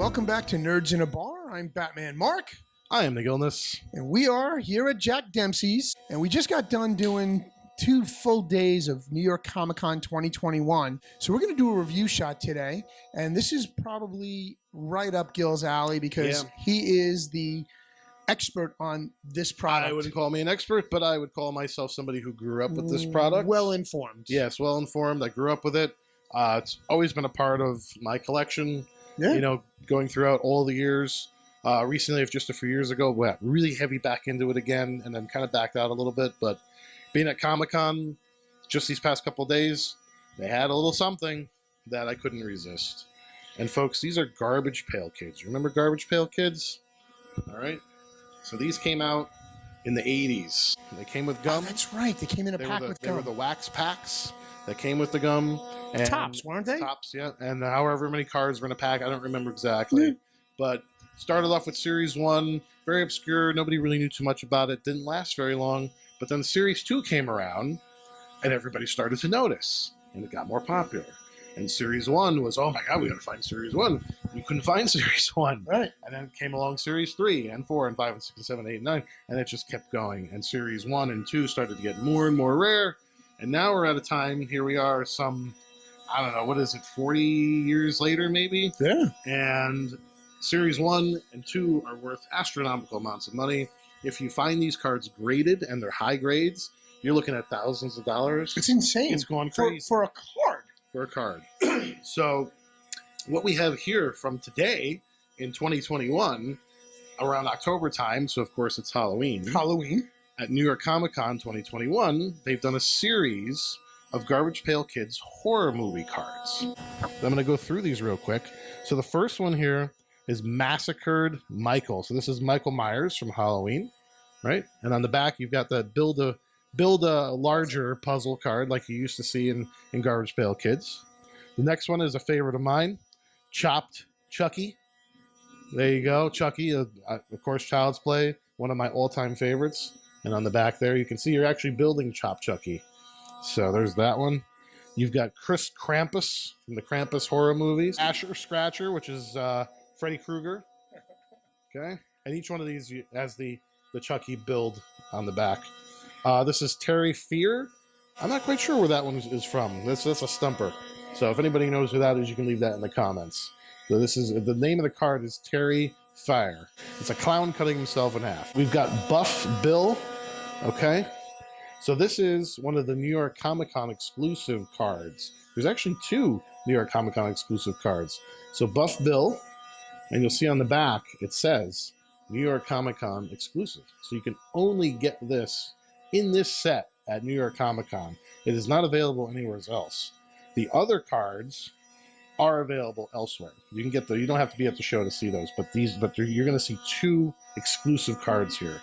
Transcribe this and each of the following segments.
Welcome back to Nerds in a Bar. I'm Batman Mark. I am the Gilness. And we are here at Jack Demsey's. And we just got done doing 2 full days of New York Comic Con 2021. So we're going to do a review shot today. And this is probably right up Gil's alley because he is the expert on this product. I wouldn't call me an expert, but I would call myself somebody who grew up with this product. Well informed. Yes, well informed. I grew up with it. It's always been a part of my collection, you know, going throughout all the years. Recently, just a few years ago, we got really heavy back into it again and then kind of backed out a little bit. But being at Comic-Con just these past couple of days, they had a little something that I couldn't resist. And folks, these are Garbage Pail Kids. Remember Garbage Pail Kids? All right. So these came out in the 80s. They came with gum. Oh, that's right. They came in a pack with gum. They were the wax packs that came with the gum. And Topps, weren't they? Topps, yeah. And however many cards were in a pack, I don't remember exactly. But started off with Series 1, very obscure. Nobody really knew too much about it. Didn't last very long. But then Series 2 came around, and everybody started to notice. And it got more popular. And Series 1 was, oh my God, we got to find Series 1. You couldn't find Series 1. Right. And then came along Series 3 and 4 and 5 and 6 and 7 and 8 and 9. And it just kept going. And Series 1 and 2 started to get more and more rare. And now we're at a time, here we are, I don't know, what is it, 40 years later maybe? Yeah. And Series 1 and 2 are worth astronomical amounts of money. If you find these cards graded and they're high grades, you're looking at thousands of dollars. It's insane. It's going crazy. For a card. For a card. So what we have here from today in 2021, around October time, so of course it's Halloween. At New York Comic Con 2021, they've done a series of Garbage Pail Kids horror movie cards. I'm going to go through these real quick. So the first one here is Massacred Michael. So this is Michael Myers from Halloween, right? And on the back, you've got that build a larger puzzle card like you used to see in Garbage Pail Kids. The next one is a favorite of mine, Chopped Chucky. There you go, Chucky, of course, Child's Play, one of my all-time favorites. And on the back there, you can see you're actually building Chopped Chucky. So there's that one. You've got Chris Krampus from the Krampus horror movies. Asher Scratcher, which is Freddy Krueger. Okay. And each one of these has the Chucky build on the back. This is Terry Fear. I'm not quite sure where that one is from. That's a stumper. So if anybody knows who that is, you can leave that in the comments. So this is the name of the card is Terry Fire. It's a clown cutting himself in half. We've got Buff Bill. Okay. So this is one of the New York Comic Con exclusive cards. There's actually 2 New York Comic Con exclusive cards. So Buff Bill, and you'll see on the back, it says New York Comic Con exclusive. So you can only get this in this set at New York Comic Con. It is not available anywhere else. The other cards are available elsewhere. You can get you don't have to be at the show to see those, but you're going to see 2 exclusive cards here.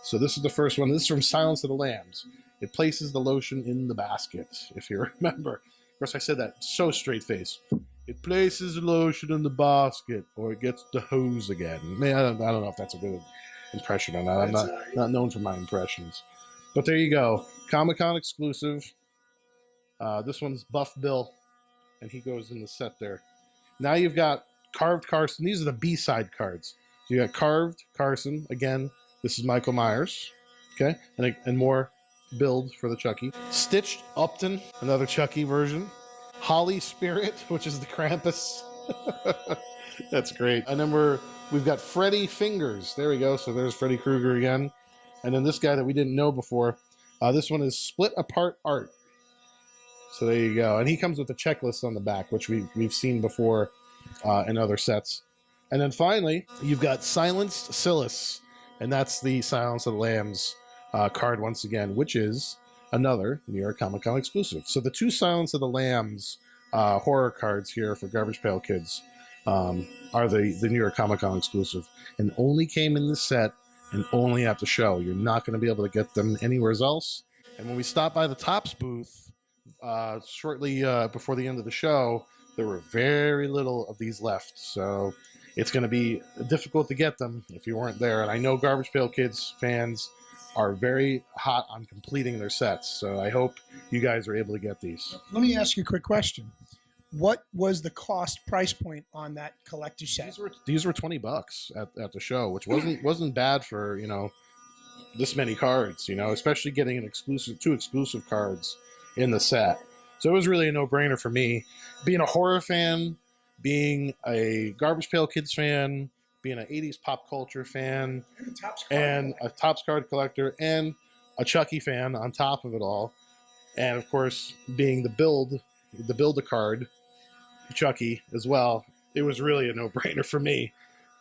So this is the first one. This is from Silence of the Lambs. It places the lotion in the basket, if you remember. Of course, I said that so straight face. It places the lotion in the basket, or it gets the hose again. Man, I don't know if that's a good impression or not. I'm not known for my impressions. But there you go. Comic-Con exclusive. This one's Buff Bill, and he goes in the set there. Now you've got Carved Carson. These are the B-side cards. So you got Carved Carson, again. This is Michael Myers, okay? And more build for the Chucky. Stitched Upton, another Chucky version. Holly Spirit, which is the Krampus. That's great. And then we've got Freddy Fingers. There we go. So there's Freddy Krueger again. And then this guy that we didn't know before. This one is Split Apart Art. So there you go. And he comes with a checklist on the back, which we've seen before in other sets. And then finally, you've got Silenced Silas. And that's the Silence of the Lambs card once again, which is another New York Comic Con exclusive. So the 2 Silence of the Lambs horror cards here for Garbage Pail Kids are the New York Comic Con exclusive, and only came in this set and only at the show. You're not going to be able to get them anywhere else. And when we stopped by the Topps booth shortly before the end of the show, there were very little of these left. So it's going to be difficult to get them if you weren't there. And I know Garbage Pail Kids fans are very hot on completing their sets. So I hope you guys are able to get these. Let me ask you a quick question. what was the cost price point on that collector's set? These were $20 at the show, which wasn't bad for, you know, this many cards, you know, especially getting two exclusive cards in the set. So it was really a no-brainer for me. Being a horror fan, being a Garbage Pail Kids fan, being an 80s pop culture fan, and a Topps card collector, and a Chucky fan on top of it all. And of course, being the build-a-card Chucky as well, it was really a no-brainer for me.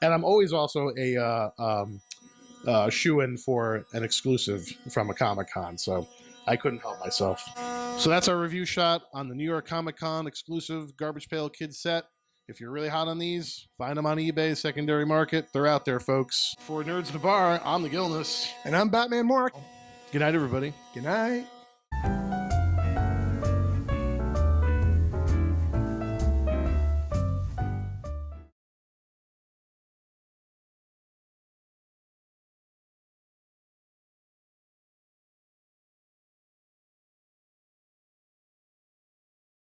And I'm always also a shoe-in for an exclusive from a Comic-Con, so I couldn't help myself. So that's our review shot on the New York Comic-Con exclusive Garbage Pail Kids set. If you're really hot on these, find them on eBay, secondary market. They're out there, folks. For Nerds in the Bar, I'm The Gilness. And I'm Batman Mark. Good night, everybody. Good night.